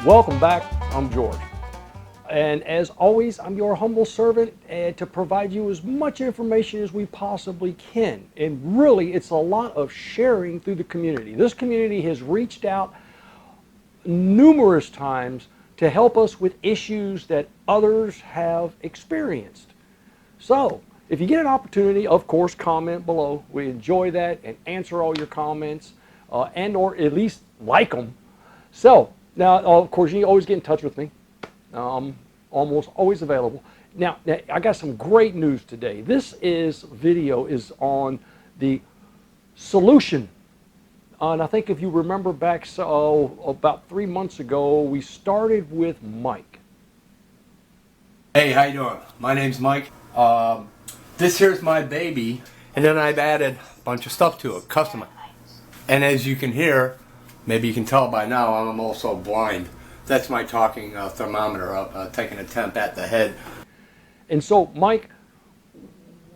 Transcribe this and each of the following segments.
Welcome back. I'm George. And as always, I'm your humble servant to provide you as much information as we possibly can. And really, it's a lot of sharing through the community. This community has reached out numerous times to help us with issues that others have experienced. So, if you get an opportunity, of course, comment below. We enjoy that and answer all your comments and or at least like them. So, now, of course, you can always get in touch with me. Almost always available. Now, I got some great news today. This video is on the solution. And I think if you remember back about 3 months ago, we started with Mike. Hey, how you doing? My name's Mike. This here's my baby, and then I've added a bunch of stuff to it, custom. And as you can hear, maybe you can tell by now, I'm also blind. That's my talking thermometer up, taking a temp at the head. And so, Mike,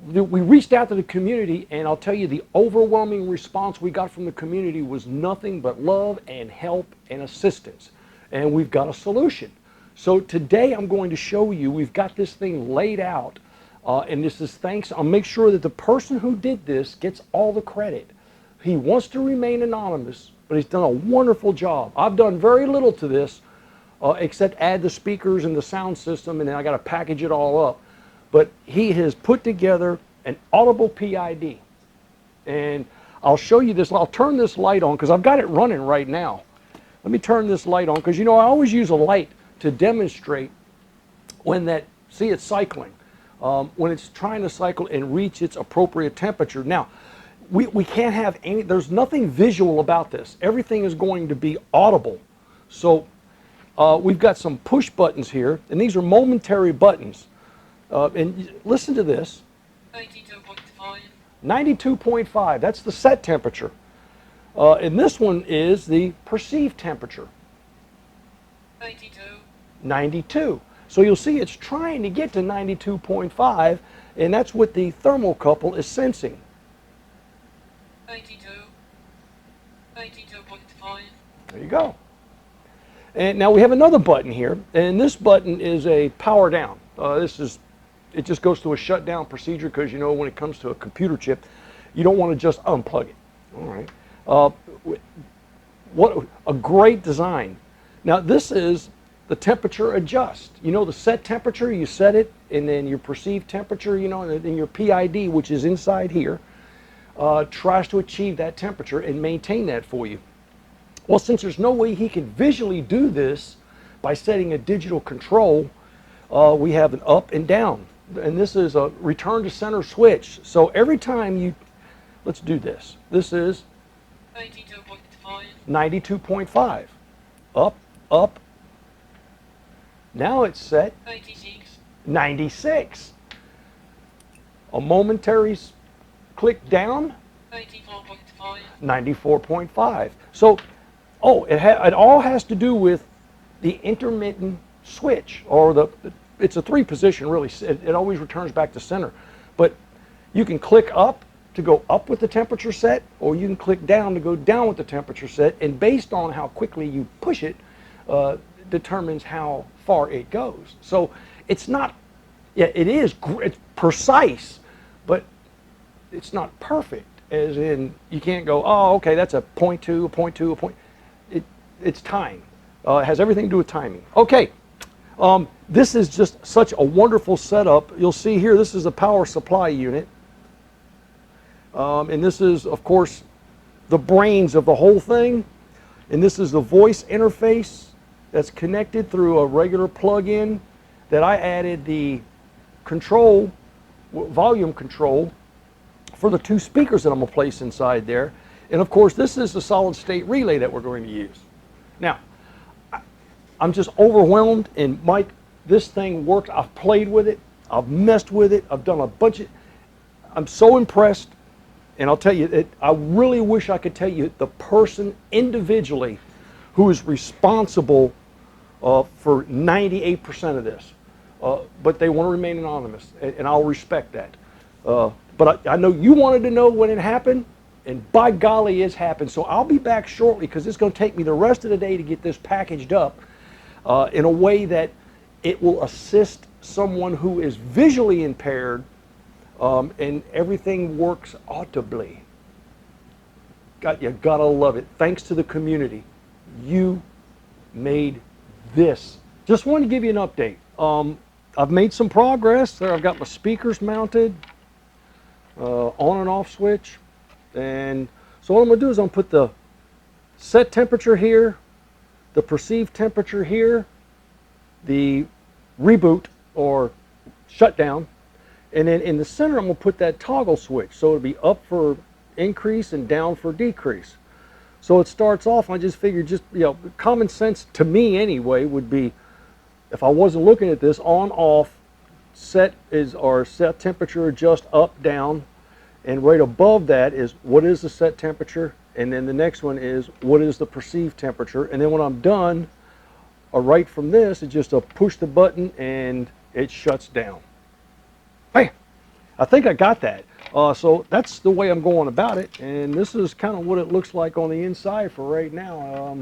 we reached out to the community, and I'll tell you, the overwhelming response we got from the community was nothing but love and help and assistance. And we've got a solution. So today I'm going to show you, we've got this thing laid out, and this is thanks, I'll make sure that the person who did this gets all the credit. He wants to remain anonymous, but he's done a wonderful job. I've done very little to this, except add the speakers and the sound system, and then I got to package it all up. But he has put together an Audible PID. And I'll show you this. I'll turn this light on because I've got it running right now. Let me turn this light on because, you know, I always use a light to demonstrate when it's cycling. When it's trying to cycle and reach its appropriate temperature. Now, we can't have there's nothing visual about this. Everything is going to be audible. So we've got some push buttons here, and these are momentary buttons. And listen to this. 92.5. 92.5, that's the set temperature. And this one is the perceived temperature. 92. 92. So you'll see it's trying to get to 92.5, and that's what the thermocouple is sensing. 92. 92.5. There you go. And now we have another button here, and this button is a power down. It just goes through a shutdown procedure because, you know, when it comes to a computer chip, you don't want to just unplug it. All right. What a great design. Now this is the temperature adjust. You know, the set temperature, you set it, and then your perceived temperature, you know, and then your PID, which is inside here, tries to achieve that temperature and maintain that for you. Well, since there's no way he can visually do this by setting a digital control, we have an up and down. And this is a return to center switch. So every time let's do this. This is 92.5. 92.5. Up, up. Now it's set 96. 96. A momentary click down. 94.5. 94.5. So, it all has to do with the intermittent switch, or it's a 3-position really. It always returns back to center. But you can click up to go up with the temperature set, or you can click down to go down with the temperature set, and based on how quickly you push it, determines how far it goes. So it's not, it's precise, but it's not perfect, as in you can't go, oh, okay, that's a 0.2, a 0.2, a point. It's time. It has everything to do with timing. Okay, this is just such a wonderful setup. You'll see here, this is a power supply unit. And this is, of course, the brains of the whole thing. And this is the voice interface that's connected through a regular plug-in that I added the control, volume control, for the 2 speakers that I'm going to place inside there. And of course, this is the solid state relay that we're going to use. Now, I'm just overwhelmed, and Mike, this thing works. I've played with it, I've messed with it, I've done a bunch of, I'm so impressed, and I'll tell you, I really wish I could tell you the person individually who is responsible for 98% of this, but they want to remain anonymous, and I'll respect that. But I know you wanted to know when it happened, and by golly, it's happened. So I'll be back shortly because it's going to take me the rest of the day to get this packaged up. in a way that it will assist someone who is visually impaired, and everything works audibly. You gotta love it. Thanks to the community, you made this. Just wanted to give you an update. I've made some progress there. I've got my speakers mounted, on and off switch, and so what I'm gonna do is I'm gonna put the set temperature here, the perceived temperature here, the reboot or shutdown, and then in the center I'm gonna put that toggle switch, so it'll be up for increase and down for decrease. So it starts off, I just figured, just, you know, common sense to me anyway would be, if I wasn't looking at this, on off set is our set temperature, adjust up down, and right above that is what is the set temperature, and then the next one is what is the perceived temperature, and then when I'm done, right from this, it's just a push the button and it shuts down. Hey, I think I got that. So that's the way I'm going about it, and this is kind of what it looks like on the inside for right now.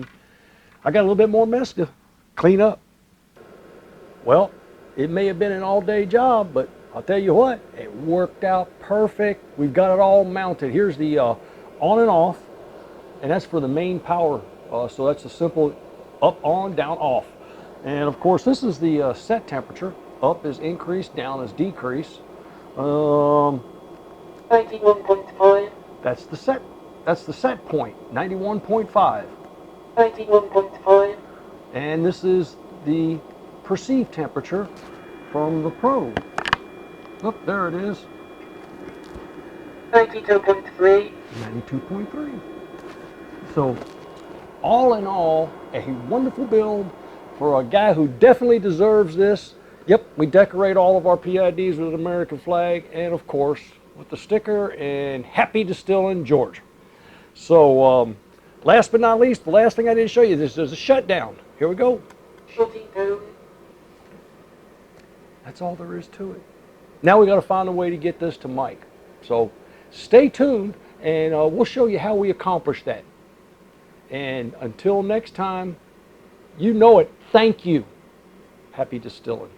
I got a little bit more mess to clean up. Well, it may have been an all-day job, but I'll tell you what, it worked out perfect. We've got it all mounted. Here's the on and off, and that's for the main power. So that's a simple up, on, down, off. And of course, this is the set temperature. Up is increase, down is decrease. 91.5. That's the set point, 91.5. 91.5. And this is the perceived temperature from the probe. Look, there it is. 92.3. 92.3. So, all in all, a wonderful build for a guy who definitely deserves this. Yep, we decorate all of our PIDs with an American flag, and of course, with the sticker and Happy Distilling Georgia. So, last but not least, the last thing I didn't show you, this is a shutdown. Here we go. Shutting down. That's all there is to it. Now we got to find a way to get this to Mike. So stay tuned, and we'll show you how we accomplish that. And until next time, you know it. Thank you. Happy Distilling.